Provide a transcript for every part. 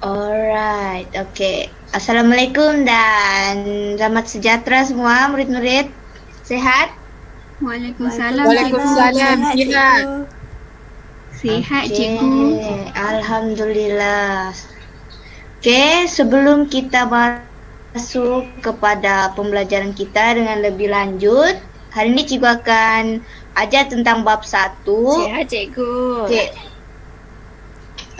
Alright, okay. Assalamualaikum dan selamat sejahtera semua murid-murid. Sehat? Waalaikumsalam. Waalaikumsalam. Sihat. Sihat, cikgu. Alhamdulillah. Okay, sebelum kita masuk kepada pembelajaran kita dengan lebih lanjut, hari ini cikgu akan ajar tentang bab 1. Sihat, cikgu.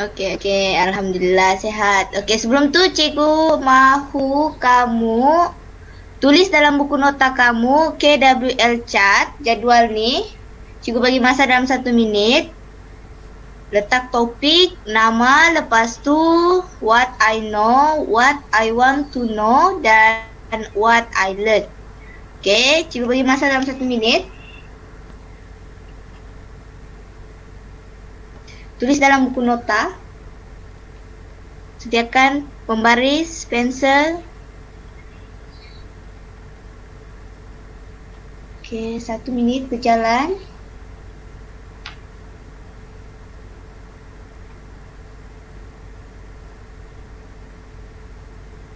Okey. Alhamdulillah sihat. Okey, sebelum tu cikgu mahu kamu tulis dalam buku nota kamu KWL chart jadual ni. Cikgu bagi masa dalam 1 minit. Letak topik, nama, lepas tu what I know, what I want to know dan what I learn. Okey, cikgu bagi masa dalam 1 minit. Tulis dalam buku nota. Sediakan pembaris, pensel. Okey, 1 minit berjalan.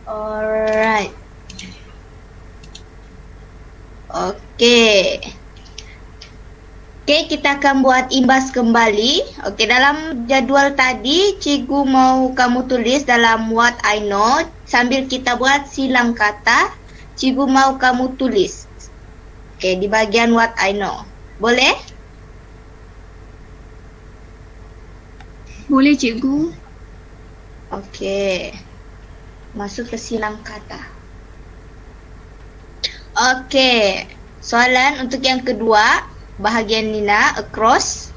Alright. Okey. Okey, kita akan buat imbas kembali. Okey, dalam jadual tadi, cikgu mau kamu tulis dalam what I know. Sambil kita buat silang kata, cikgu mau kamu tulis. Okey, di bahagian what I know. Boleh? Boleh, cikgu. Okey. Masuk ke silang kata. Okey. Soalan untuk yang kedua. Bahagian Nina, across.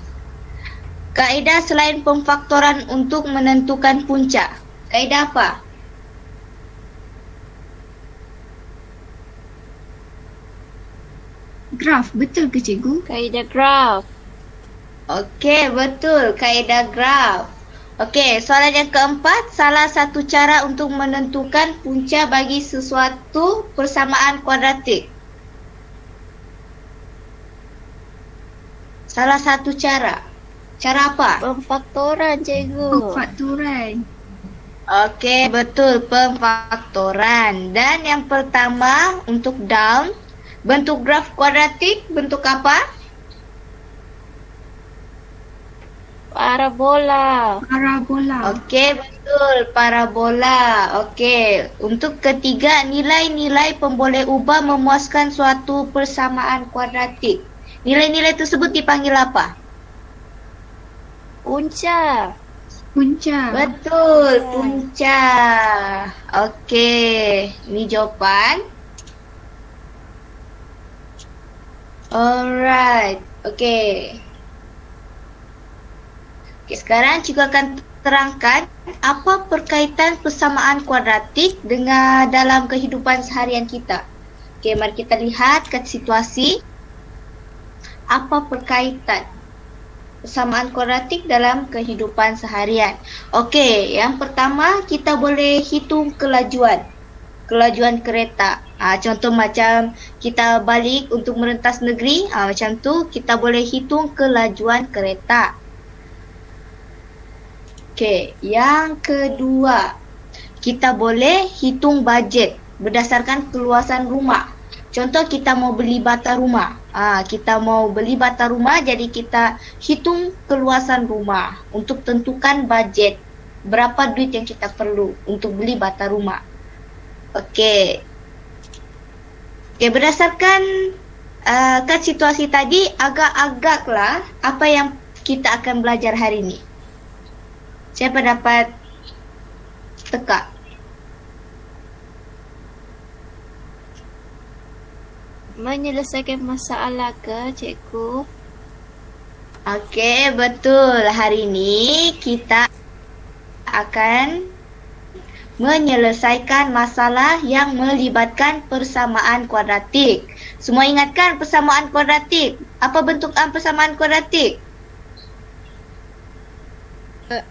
Kaedah selain pemfaktoran untuk menentukan punca. Kaedah apa? Graf, betul ke cikgu? Kaedah graf. Okey, betul. Kaedah graf. Okey, soalan yang keempat. Salah satu cara untuk menentukan punca bagi sesuatu persamaan kuadratik. Salah satu cara. Cara apa? Pemfaktoran, cikgu. Pemfaktoran. Okey, betul. Pemfaktoran. Dan yang pertama untuk down. Bentuk graf kuadratik bentuk apa? Parabola. Parabola. Okey, betul. Parabola. Okey. Untuk ketiga, nilai-nilai pemboleh ubah memuaskan suatu persamaan kuadratik. Nilai-nilai tersebut dipanggil apa? Punca. Punca. Betul, punca. Okey, ini jawapan. Alright, okey. Okey, sekarang cikgu akan terangkan apa perkaitan persamaan kuadratik dengan dalam kehidupan seharian kita. Okey, mari kita lihat kat situasi. Apa perkaitan persamaan kuadratik dalam kehidupan seharian? Okey, yang pertama kita boleh hitung kelajuan. Kelajuan kereta. Contoh macam kita balik untuk merentas negeri, macam tu kita boleh hitung kelajuan kereta. Okey, yang kedua, kita boleh hitung bajet berdasarkan keluasan rumah. Contoh kita mau beli bata rumah. Kita mau beli bata rumah, jadi kita hitung keluasan rumah untuk tentukan bajet. Berapa duit yang kita perlu untuk beli bata rumah. Okey. Okey, berdasarkan kan situasi tadi, agak-agaklah apa yang kita akan belajar hari ini. Siapa dapat teka? Menyelesaikan masalah ke, cikgu? Okey, betul. Hari ini kita akan menyelesaikan masalah yang melibatkan persamaan kuadratik. Semua ingatkan persamaan kuadratik. Apa bentukan persamaan kuadratik?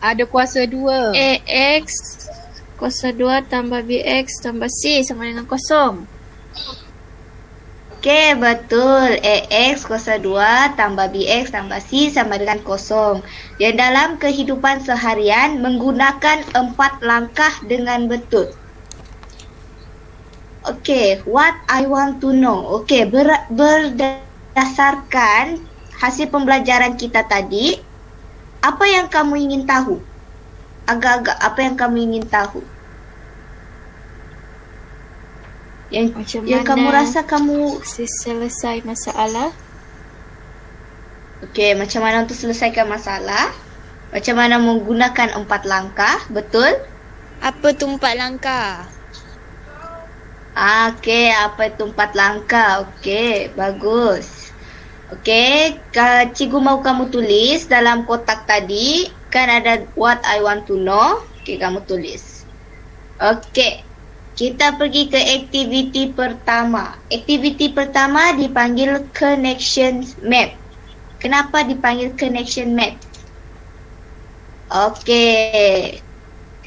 Ada kuasa 2. AX kuasa 2 tambah BX tambah C sama dengan kosong. Okey, betul. AX kuasa 2 tambah BX tambah C sama dengan kosong. Dan dalam kehidupan seharian menggunakan 4 langkah dengan betul. Okey, what I want to know. Okey, berdasarkan hasil pembelajaran kita tadi, apa yang kamu ingin tahu? Agak-agak apa yang kamu ingin tahu? Macam Yang mana kamu rasa kamu selesai masalah? Okey, macam mana untuk selesaikan masalah? Macam mana menggunakan 4 langkah, betul? Apa tu 4 langkah? Okey, apa itu 4 langkah? Okey, bagus. Okey, cikgu mahu kamu tulis dalam kotak tadi, kan ada what I want to know. Okey, kamu tulis. Okey. Kita pergi ke aktiviti pertama. Aktiviti pertama dipanggil connection map. Kenapa dipanggil connection map? Okey.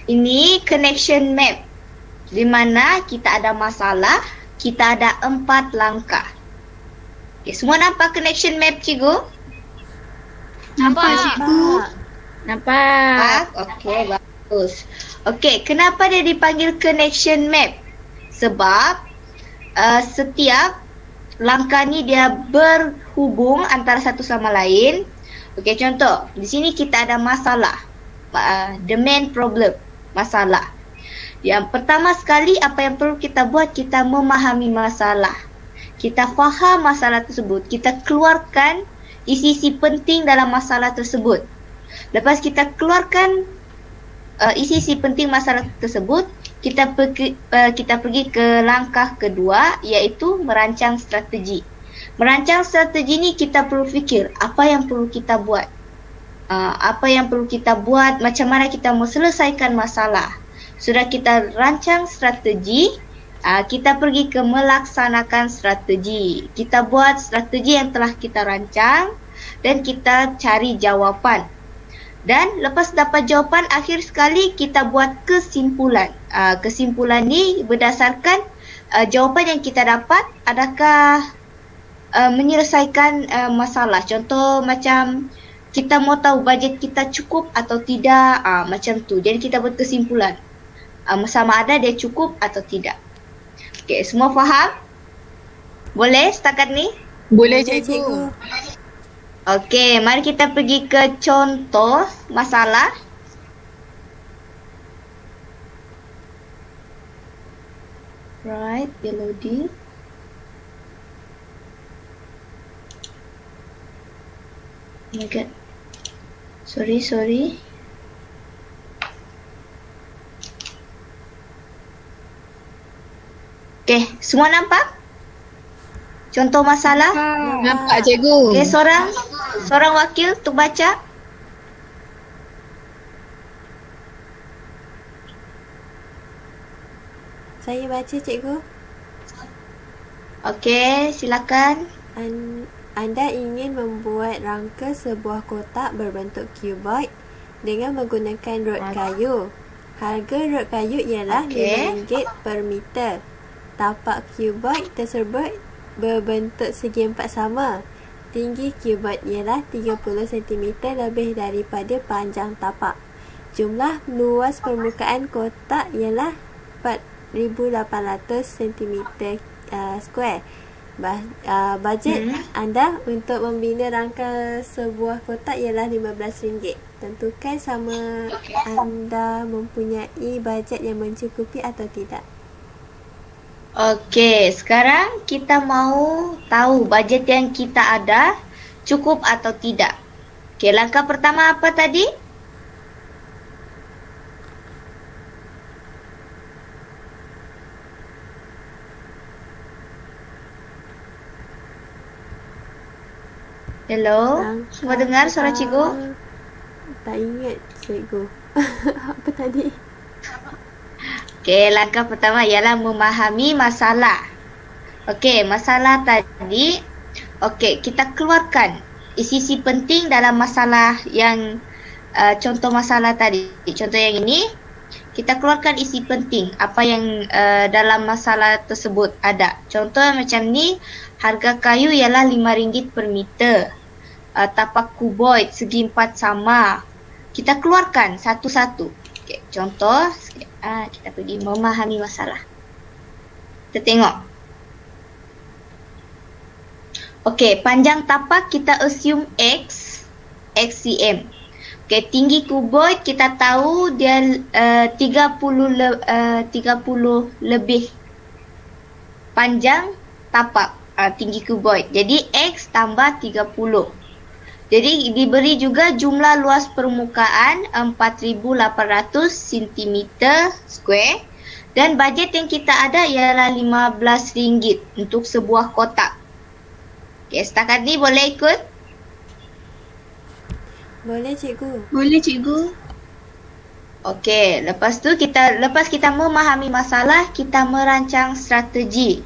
Ini connection map. Di mana kita ada masalah, kita ada 4 langkah. Okey, semua nampak connection map, cikgu? Nampak cikgu? Nampak. Okey, bagus. Okey, kenapa dia dipanggil connection map? Sebab setiap langkah ni dia berhubung antara satu sama lain. Okey, contoh, di sini kita ada masalah. The main problem, masalah. Yang pertama sekali apa yang perlu kita buat, kita memahami masalah. Kita faham masalah tersebut, kita keluarkan isi-isi penting dalam masalah tersebut. Lepas kita keluarkan isi-isi penting masalah tersebut, kita pergi ke langkah kedua, iaitu merancang strategi. Merancang strategi ni kita perlu fikir apa yang perlu kita buat. Apa yang perlu kita buat, macam mana kita mau selesaikan masalah. Sudah kita rancang strategi, kita pergi ke melaksanakan strategi. Kita buat strategi yang telah kita rancang dan kita cari jawapan. Dan lepas dapat jawapan, akhir sekali kita buat kesimpulan. Kesimpulan ni berdasarkan jawapan yang kita dapat, adakah menyelesaikan masalah. Contoh macam kita mau tahu bajet kita cukup atau tidak, macam tu. Jadi kita buat kesimpulan. Sama ada dia cukup atau tidak. Okey, semua faham? Boleh setakat ni? Boleh cikgu. Okey, mari kita pergi ke contoh masalah. Right, dia loading. Oh my god. Sorry. Okey, semua nampak? Contoh masalah? Nampak cikgu. Okey, seorang wakil untuk baca. Saya baca cikgu. Okey, silakan. Anda ingin membuat rangka sebuah kotak berbentuk cuboid dengan menggunakan rod kayu. Harga rod kayu ialah RM5 per meter. Tapak cuboid tersebut berbentuk segi empat sama. Tinggi cuboid ialah 30 cm lebih daripada panjang tapak. Jumlah luas permukaan kotak ialah 4,800 cm square. Bajet anda untuk membina rangka sebuah kotak ialah RM15. Tentukan sama anda mempunyai bajet yang mencukupi atau tidak. Okey, sekarang kita mau tahu bajet yang kita ada cukup atau tidak. Okey, langkah pertama apa tadi? Hello, semua dengar suara cikgu? Tak ingat cikgu. Apa tadi? Okey, langkah pertama ialah memahami masalah. Okey, masalah tadi. Okey, kita keluarkan isi-isi penting dalam masalah yang contoh masalah tadi. Contoh yang ini, kita keluarkan isi penting apa yang dalam masalah tersebut ada. Contoh macam ni, harga kayu ialah RM5 per meter. Tapak kuboid segi 4 sama. Kita keluarkan satu-satu. Okay, contoh, kita pergi memahami masalah. Kita tengok. Okey, panjang tapak kita assume X cm. Okey, tinggi kuboid kita tahu dia 30 lebih panjang tapak tinggi kuboid. Jadi X tambah 30. Jadi diberi juga jumlah luas permukaan 4,800 cm square dan bajet yang kita ada ialah RM15 untuk sebuah kotak. Okey, setakat ni boleh ikut? Boleh cikgu. Boleh cikgu. Okey, lepas kita memahami masalah, kita merancang strategi.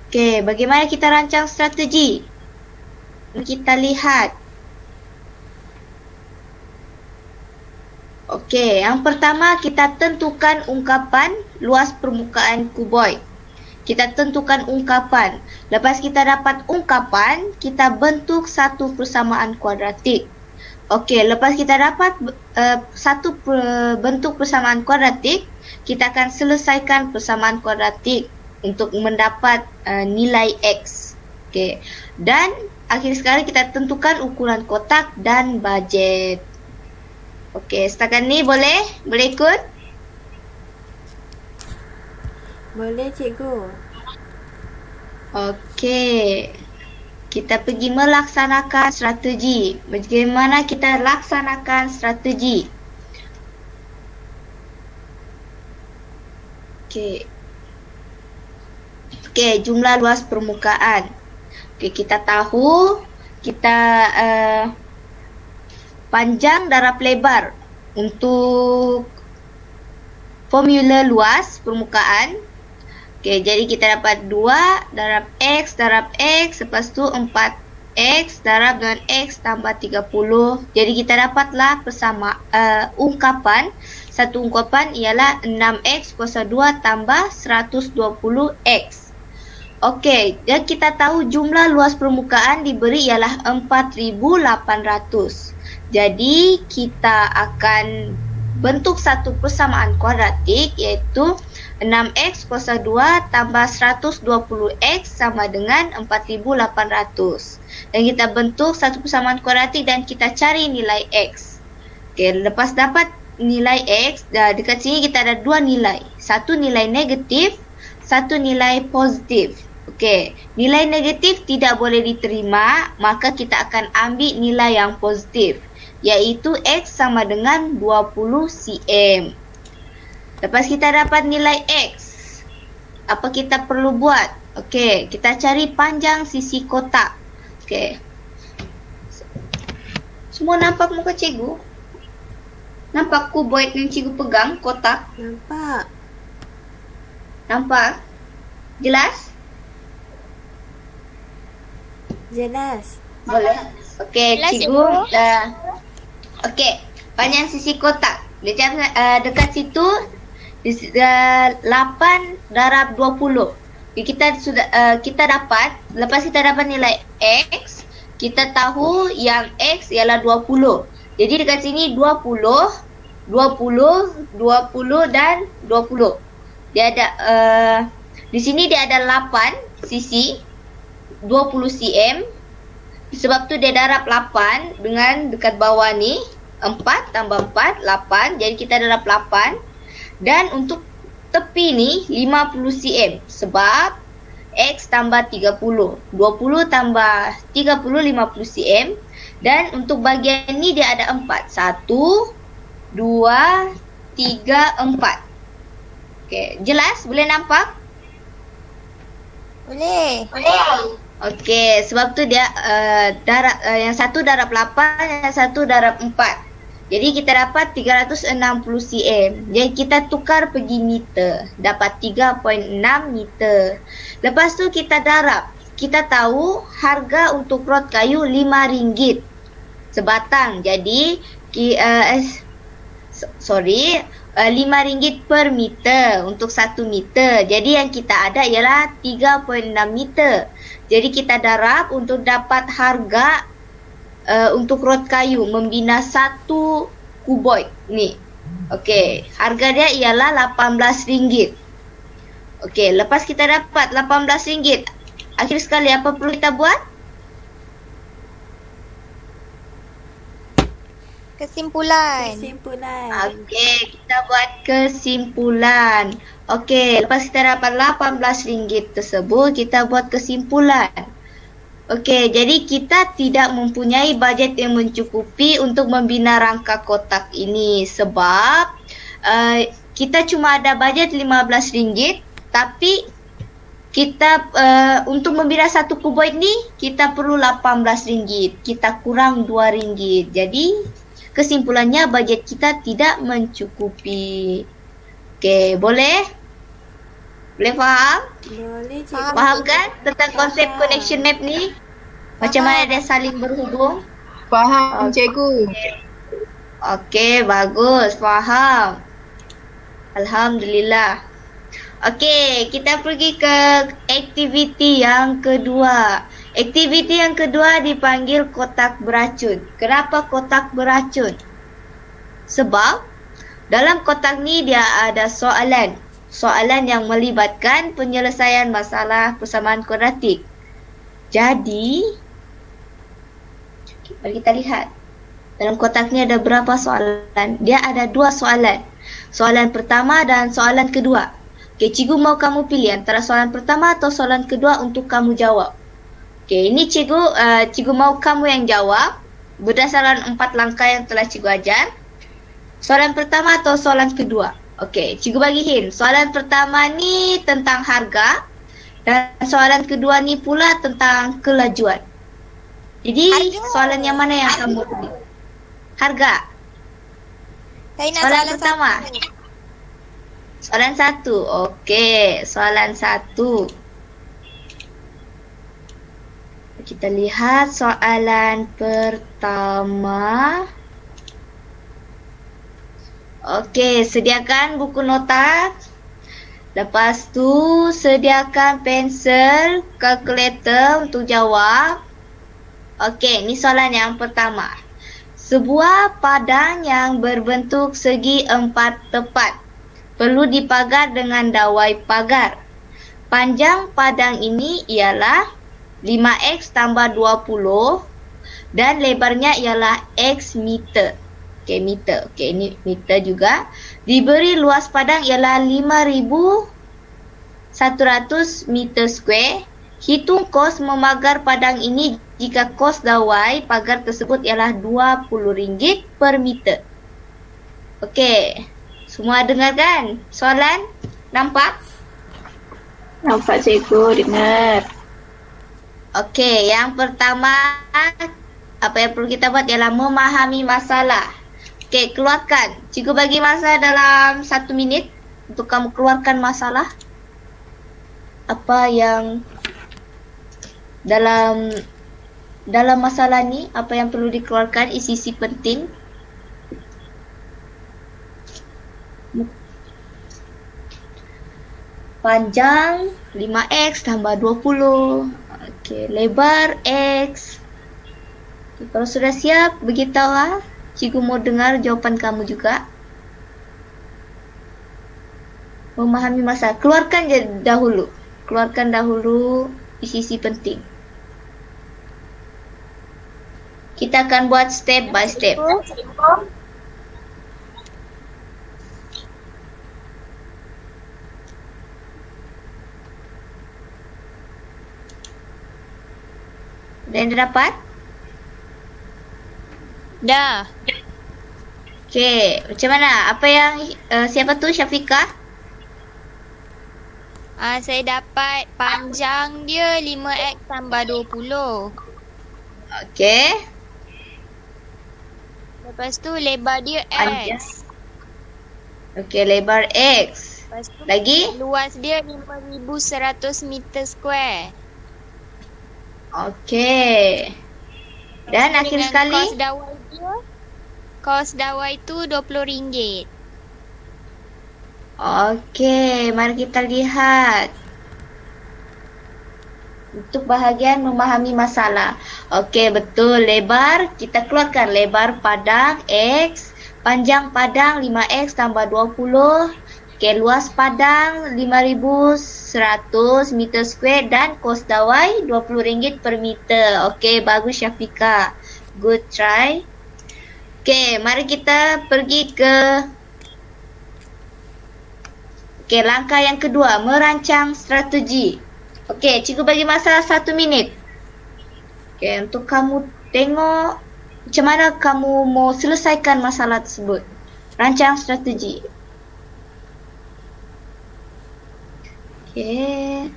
Okey, bagaimana kita rancang strategi? Kita lihat. Okey, yang pertama kita tentukan ungkapan luas permukaan kuboid. Kita tentukan ungkapan. Lepas kita dapat ungkapan, kita bentuk satu persamaan kuadratik. Okey, lepas kita dapat bentuk persamaan kuadratik, kita akan selesaikan persamaan kuadratik untuk mendapat nilai X. Okey, dan akhir sekali kita tentukan ukuran kotak dan bajet. Okey, setakat ni boleh ikut? Boleh cikgu. Okey. Kita pergi melaksanakan strategi. Bagaimana kita laksanakan strategi? Okey, jumlah luas permukaan. Okey, kita tahu panjang darab lebar untuk formula luas permukaan. Okey, jadi kita dapat 2 darab X, lepas tu 4X darab dengan X tambah 30. Jadi kita dapatlah ungkapan. Satu ungkapan ialah 6X kuasa 2 tambah 120X. Okey, dan kita tahu jumlah luas permukaan diberi ialah 4,800. Jadi kita akan bentuk satu persamaan kuadratik iaitu 6X kuasa 2 tambah 120X sama dengan 4,800. Dan kita bentuk satu persamaan kuadratik dan kita cari nilai X. Okey, lepas dapat nilai X, dekat sini kita ada dua nilai. Satu nilai negatif, satu nilai positif. Okey, nilai negatif tidak boleh diterima, maka kita akan ambil nilai yang positif, iaitu X sama dengan 20 cm. Lepas kita dapat nilai X, apa kita perlu buat? Okey, kita cari panjang sisi kotak. Okey. Semua nampak muka cikgu? Nampak kuboid yang cikgu pegang, kotak? Nampak. Nampak? Jelas? Jelas. Boleh. Okey, Jelas, cikgu. Cikgu. Okey, panjang sisi kotak. Dekat situ 8 darab 20. Kita dapat, lepas kita dapat nilai X, kita tahu yang X ialah 20. Jadi dekat sini 20 dan 20. Dia ada di sini dia ada 8 sisi 20 cm. Sebab tu dia darab 8 dengan dekat bawah ni 4 tambah 4 8. Jadi kita darab 8. Dan untuk tepi ni 50 cm sebab X tambah 30. 20 tambah 30 50 cm. Dan untuk bahagian ni dia ada 4. 1 2 3 4. Okey, jelas? Boleh nampak? Boleh. Okey, sebab tu dia yang satu darab 8, yang satu darab 4. Jadi kita dapat 360 cm. Jadi kita tukar pergi meter. Dapat 3.6 meter. Lepas tu kita darab. Kita tahu harga untuk rod kayu RM5 sebatang. Jadi RM5 per meter untuk 1 meter. Jadi yang kita ada ialah 3.6 meter. Jadi kita darab untuk dapat harga untuk rod kayu membina 1 kuboid ni. Okey, harga dia ialah RM18. Okey, lepas kita dapat RM18, akhir sekali apa perlu kita buat? Kesimpulan. Okey, kita buat kesimpulan. Okey, lepas kita dapat RM18 tersebut, kita buat kesimpulan. Okey, jadi kita tidak mempunyai bajet yang mencukupi untuk membina rangka kotak ini sebab kita cuma ada bajet RM15, tapi kita untuk membina 1 kuboid ni kita perlu RM18. Kita kurang RM2. Jadi kesimpulannya bajet kita tidak mencukupi. Okey, boleh? Boleh faham? Boleh, cikgu. Faham kan tentang konsep connection map ni? Macam mana dia saling berhubung? Faham, cikgu. Okey, bagus. Faham. Alhamdulillah. Okey, kita pergi ke aktiviti yang kedua. Aktiviti yang kedua dipanggil kotak beracun. Kenapa kotak beracun? Sebab dalam kotak ni dia ada soalan. Soalan yang melibatkan penyelesaian masalah persamaan kuadratik. Jadi, mari kita lihat. Dalam kotak ni ada berapa soalan? Dia ada 2 soalan. Soalan pertama dan soalan kedua. Okey, cikgu mau kamu pilih antara soalan pertama atau soalan kedua untuk kamu jawab. Okey, ini cikgu mau kamu yang jawab berdasarkan 4 langkah yang telah cikgu ajar. Soalan pertama atau soalan kedua? Okey, cikgu bagi hint. Soalan pertama ni tentang harga dan soalan kedua ni pula tentang kelajuan. Jadi, soalan yang mana yang kamu pilih? Harga. Saya nak Soalan pertama. Soalan 1. Okey, soalan 1. Kita lihat soalan pertama. Okey, sediakan buku nota. Lepas tu sediakan pensel, kalkulator untuk jawab. Okey, ni soalan yang pertama. Sebuah padang yang berbentuk segi 4 tepat perlu dipagar dengan dawai pagar. Panjang padang ini ialah 5x tambah 20 dan lebarnya ialah x meter. Okey, meter. Okey, ini meter juga. Diberi luas padang ialah 5,100 meter square. Hitung kos memagar padang ini jika kos dawai pagar tersebut ialah RM20 per meter. Okey, semua dengar kan? Soalan? Nampak? Nampak cikgu, dengar. Okey, yang pertama apa yang perlu kita buat ialah memahami masalah. Okey, keluarkan. Cikgu bagi masa dalam 1 minit untuk kamu keluarkan masalah. Apa yang dalam masalah ni, apa yang perlu dikeluarkan, isi-isi penting. Panjang 5x tambah 20. Okey, lebar x. Okay, kalau sudah siap, beritahulah. Cikgu mau dengar jawapan kamu juga. Memahami masalah. Keluarkan dahulu. Keluarkan dahulu isi-isi penting. Kita akan buat step by step. Dan dah dapat? Dah. Okey, macam mana? Apa yang siapa tu, Syafiqah? Saya dapat panjang dia 5x tambah 20. Okey. Lepas tu lebar dia Panjang. x. Okey, lebar x. Lepas tu Lagi? luas dia 5,100 meter square. Okey. Dan Lepas tu akhir dengan sekali? Kos dawai tu RM20. Okey, mari kita lihat. Untuk bahagian memahami masalah. Okey, betul. Lebar, kita keluarkan lebar padang X, panjang padang 5X tambah 20. Okey, luas padang 5,100 meter square dan kos dawai RM20 per meter. Okey, bagus Syafiqah. Good try. Okey, mari kita pergi ke langkah yang kedua, merancang strategi. Okey, cikgu bagi masa 1 minit. Okey, untuk kamu tengok macam mana kamu mau selesaikan masalah tersebut. Rancang strategi. Okey.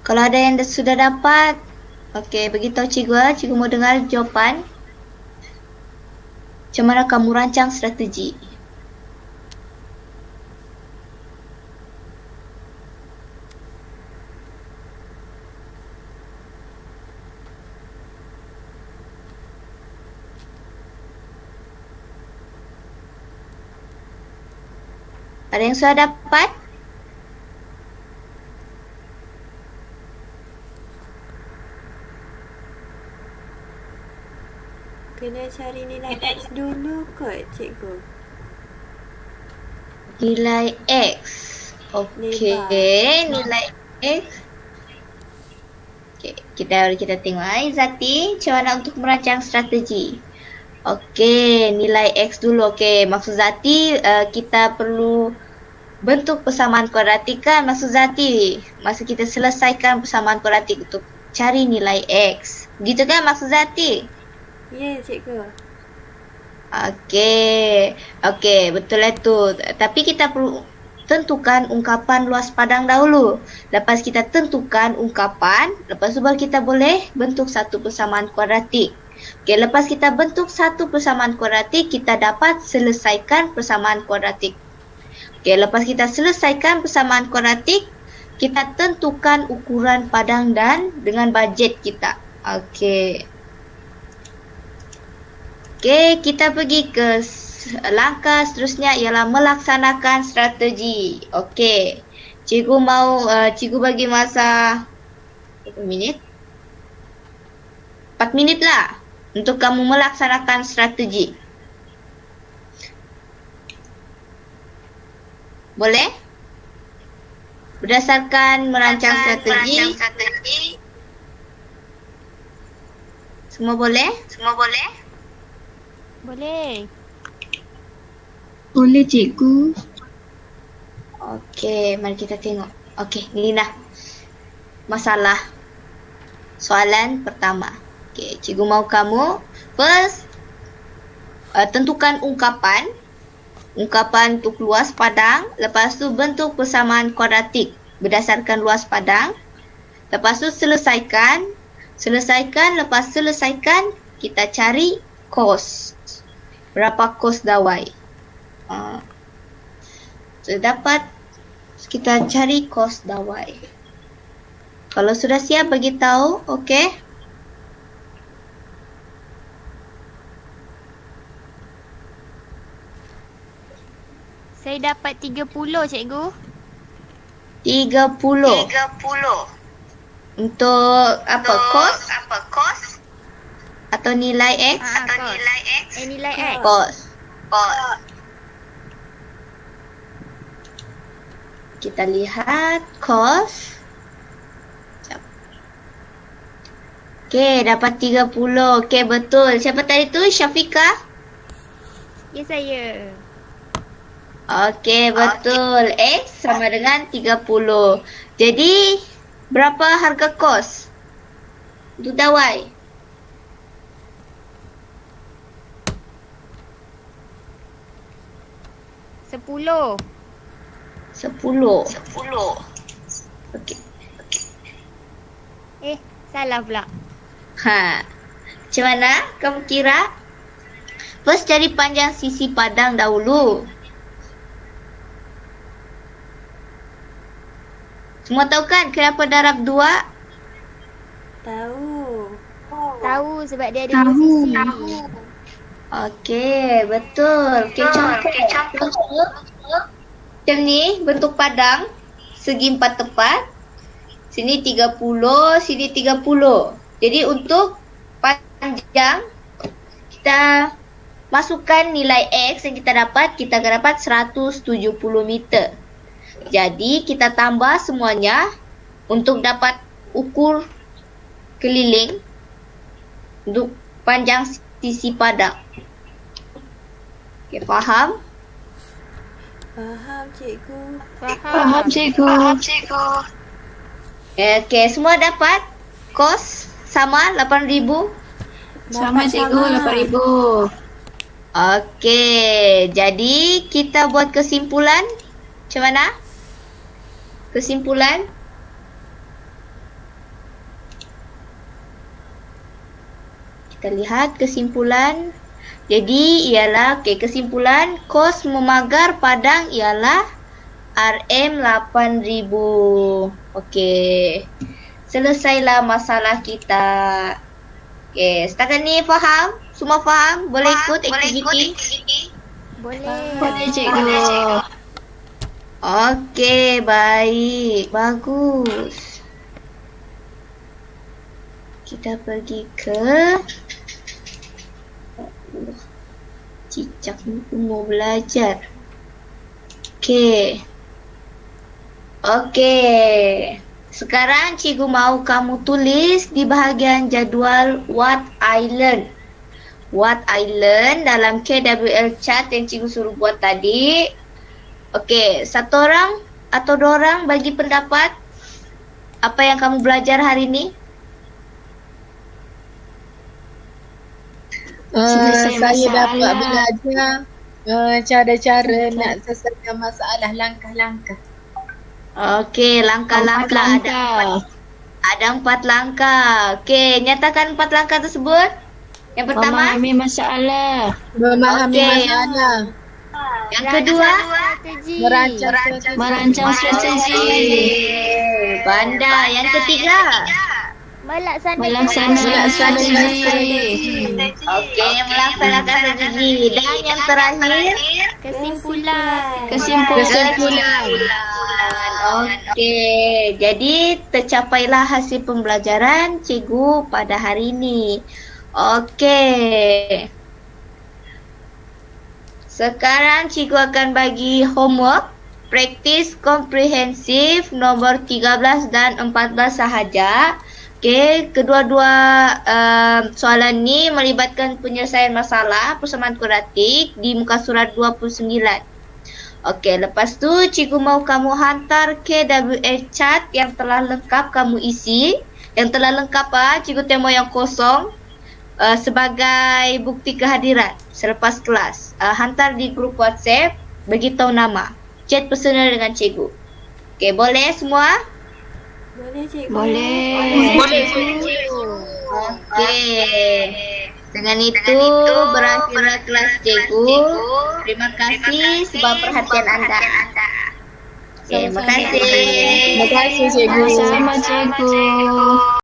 Kalau ada yang sudah dapat, okey, beritahu cikgu. Cikgu mau dengar jawapan. Macam mana kamu rancang strategi? Ada yang sudah dapat? Kena cari nilai X dulu kot, cikgu. Nilai X. Okey, nilai X. Okey, kita tengok Izzati, macam mana untuk merancang strategi. Okey, nilai X dulu. Okey, maksud Zati kita perlu bentuk persamaan kuadratik kan, maksud Zati. Masa kita selesaikan persamaan kuadratik untuk cari nilai X. Begitu kan maksud Zati? Ya, cikgu. Okey, betul lah tu. Tapi kita perlu tentukan ungkapan luas padang dahulu. Lepas kita tentukan ungkapan, lepas tu baru kita boleh bentuk satu persamaan kuadratik. Okey, lepas kita bentuk satu persamaan kuadratik, kita dapat selesaikan persamaan kuadratik. Okey, lepas kita selesaikan persamaan kuadratik, kita tentukan ukuran padang dan dengan bajet kita. Okey, kita pergi ke langkah seterusnya ialah melaksanakan strategi. Okey, cikgu mau cikgu bagi masa berapa minit? 4 minit lah untuk kamu melaksanakan strategi. Boleh? Berdasarkan merancang strategi. Semua boleh? Boleh. Boleh cikgu. Okey, mari kita tengok. Okey, Nina. Masalah. Soalan pertama. Okey, cikgu mau kamu first tentukan ungkapan untuk luas padang, lepas tu bentuk persamaan kuadratik berdasarkan luas padang. Lepas tu selesaikan, lepas selesaikan kita cari kos. Berapa kos dawai? Sudah dapat, kita cari kos dawai. Kalau sudah siap bagi tahu, okey? Saya dapat 30, cikgu. 30. Untuk apa? Kos? Atau nilai X? Nilai X. Kos. Kita lihat kos. Okey, dapat 30. Okey, betul. Siapa tadi tu? Syafiqah? Ya, saya. Okey, betul. X sama dengan 30. Jadi, berapa harga kos untuk dawai? 10. 10. Okey. Salah pula. Macam mana kamu kira? First cari panjang sisi padang dahulu. Semua tahu kan kenapa darab 2? Tahu. Tahu sebab dia ada dua sisi. Okey, betul. Okey, contoh. Macam ni, bentuk padang. Segi 4 tepat. Sini 30, sini 30. Jadi untuk panjang, kita masukkan nilai X yang kita dapat. Kita akan dapat 170 meter. Jadi kita tambah semuanya untuk dapat ukur keliling untuk panjang sisi padang. Okey, faham? Faham, cikgu. Faham, cikgu. Okey, semua dapat? Kos sama 8,000? Sama cikgu, 8,000. Okey, jadi kita buat kesimpulan. Macam mana? Kesimpulan? Kita lihat kesimpulan. Jadi ialah, kesimpulan kos memagar padang ialah RM 8,000. Okey. Selesailah masalah kita. Okey, setakat ni faham? Semua faham? Boleh ikut aktiviti? Boleh. Cikgu. Okey, baik. Bagus. Kita pergi ke cicak ni pun mau belajar. Okey. Sekarang cikgu mau kamu tulis di bahagian jadual what I learn. What I learn dalam KWL chart yang cikgu suruh buat tadi. Okey, satu orang atau dua orang bagi pendapat apa yang kamu belajar hari ini? Saya dapat belajar cara-cara nak selesaikan masalah langkah-langkah. Okey, langkah-langkah ada 4 langkah. Okey, nyatakan 4 langkah tersebut. Yang pertama, Memahami masalah. Memahami Okey. masalah. Yang kedua, Merancang strategi. pandai. Yang ketiga, Melaksanakan strategi. okey, melaksanakan strategi. Dan yang terakhir, kesimpulan. Okey, jadi tercapailah hasil pembelajaran cikgu pada hari ini. Okey. Sekarang cikgu akan bagi homework praktis komprehensif nombor 13 dan 14 sahaja. Okey, kedua-dua soalan ni melibatkan penyelesaian masalah persamaan kuadratik di muka surat 29. Okey, lepas tu cikgu mau kamu hantar KWL chart yang telah lengkap kamu isi. Yang telah lengkap cikgu temo yang kosong sebagai bukti kehadiran selepas kelas. Hantar di grup WhatsApp, beritahu nama. Chat personal dengan cikgu. Okey, boleh semua? Boleh, cikgu. Boleh. Okey. Dengan itu berakhirlah kelas cikgu. Terima kasih sebab perhatian anda. Okey, terima kasih. Terima kasih, cikgu. Sama cikgu.